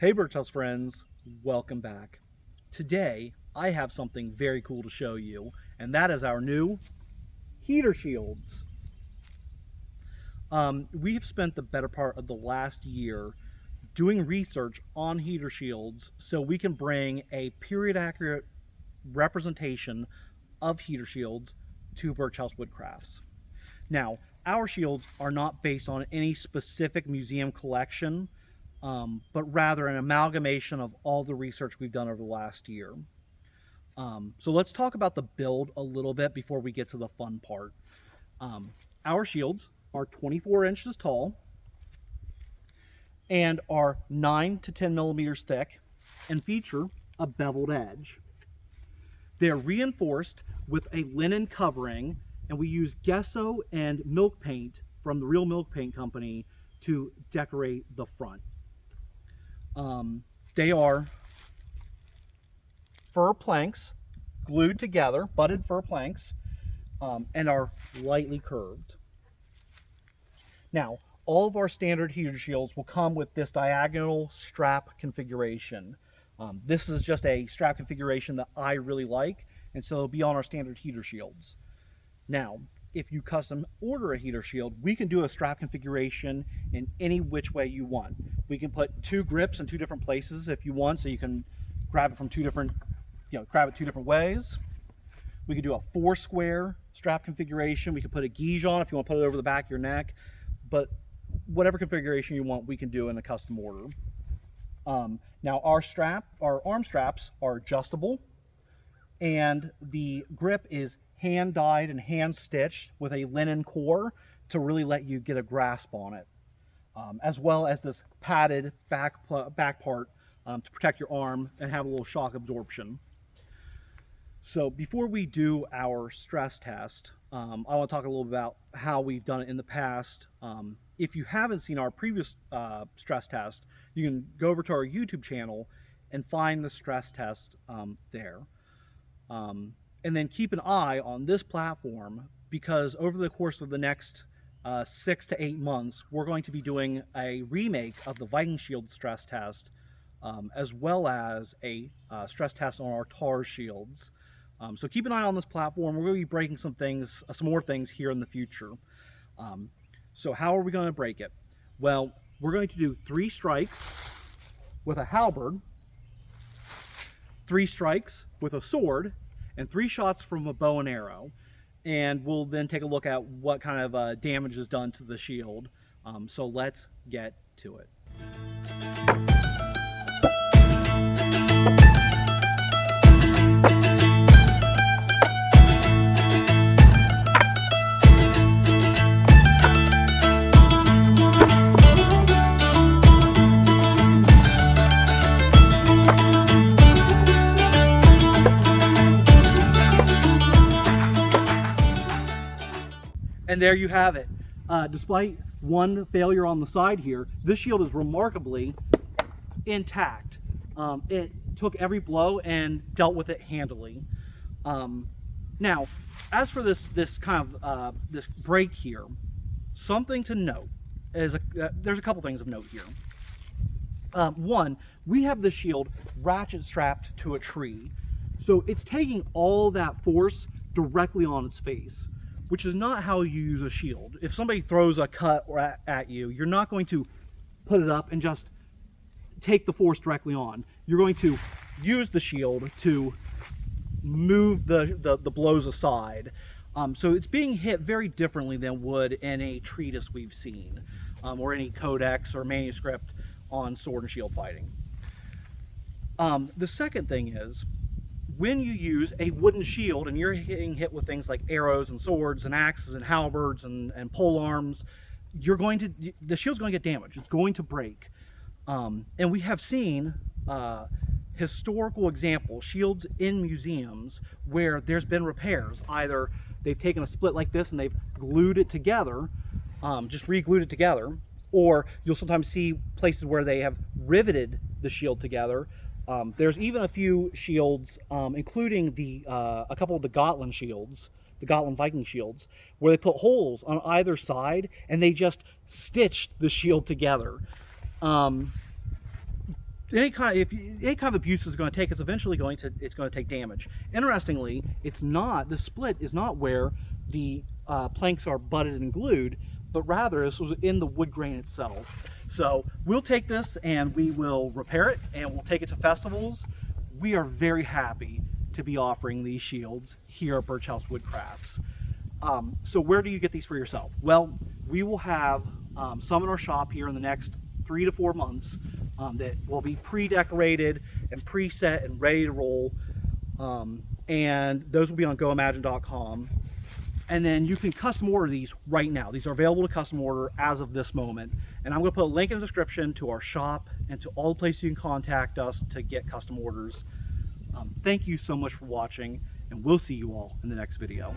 Hey Birchouse friends, welcome back. Today I have something very cool to show you, and that is our new heater shields. We've spent the better part of the last year doing research on heater shields so we can bring a period accurate representation of heater shields to Birchouse Woodcrafts. Now, our shields are not based on any specific museum collection, but rather an amalgamation of all the research we've done over the last year. So let's talk about the build a little bit before we get to the fun part. Our shields are 24 inches tall and are 9 to 10 millimeters thick and feature a beveled edge. They're reinforced with a linen covering, and we use gesso and milk paint from the Real Milk Paint Company to decorate the front. They are fir planks glued together, butted fir planks, and are lightly curved. Now, all of our standard heater shields will come with this diagonal strap configuration. This is just a strap configuration that I really like, and so it'll be on our standard heater shields. Now, if you custom order a heater shield, we can do a strap configuration in any which way you want. We can put two grips in two different places if you want, so you can grab it from two different ways. We can do a 4-square strap configuration. We can put a guige on if you want to put it over the back of your neck, but whatever configuration you want, we can do in a custom order. Now our arm straps are adjustable, and the grip is hand dyed and hand stitched with a linen core to really let you get a grasp on it, as well as this padded back part to protect your arm and have a little shock absorption. So before we do our stress test, I want to talk a little about how we've done it in the past. If you haven't seen our previous stress test, you can go over to our YouTube channel and find the stress test there. And then keep an eye on this platform, because over the course of the next 6 to 8 months, we're going to be doing a remake of the Viking Shield stress test, as well as a stress test on our tar shields. So keep an eye on this platform. We're going to be breaking some more things here in the future. So how are we going to break it? Well, we're going to do 3 strikes with a halberd, 3 strikes with a sword, and 3 shots from a bow and arrow. And we'll then take a look at what kind of damage is done to the shield. So let's get to it. And there you have it. Despite one failure on the side here, this shield is remarkably intact. It took every blow and dealt with it handily. Now, as for this kind of this break here, something to note is there's a couple things of note here. One, we have the shield ratchet strapped to a tree, so it's taking all that force directly on its face, which is not how you use a shield. If somebody throws a cut at you, you're not going to put it up and just take the force directly on. You're going to use the shield to move the blows aside. So it's being hit very differently than would in a treatise we've seen, or any codex or manuscript on sword and shield fighting. The second thing is, when you use a wooden shield and you're getting hit with things like arrows and swords and axes and halberds and pole arms, the shield's going to get damaged. It's going to break. And we have seen historical examples, shields in museums, where there's been repairs. Either they've taken a split like this and they've glued it together, just re-glued it together, or you'll sometimes see places where they have riveted the shield together. There's even a few shields, including a couple of the Gotland shields, the Gotland Viking shields, where they put holes on either side and they just stitched the shield together. any kind of abuse is going to take, it's eventually going to take damage. Interestingly, the split is not where the planks are butted and glued, but rather this was in the wood grain itself. So we'll take this and we will repair it and we'll take it to festivals. We are very happy to be offering these shields here at Birchouse Woodcrafts. So where do you get these for yourself? Well, we will have some in our shop here in the next 3 to 4 months that will be pre-decorated and preset and ready to roll. And those will be on goimagine.com. And then you can custom order these right now. These are available to custom order as of this moment. And I'm going to put a link in the description to our shop and to all the places you can contact us to get custom orders. Thank you so much for watching, and we'll see you all in the next video.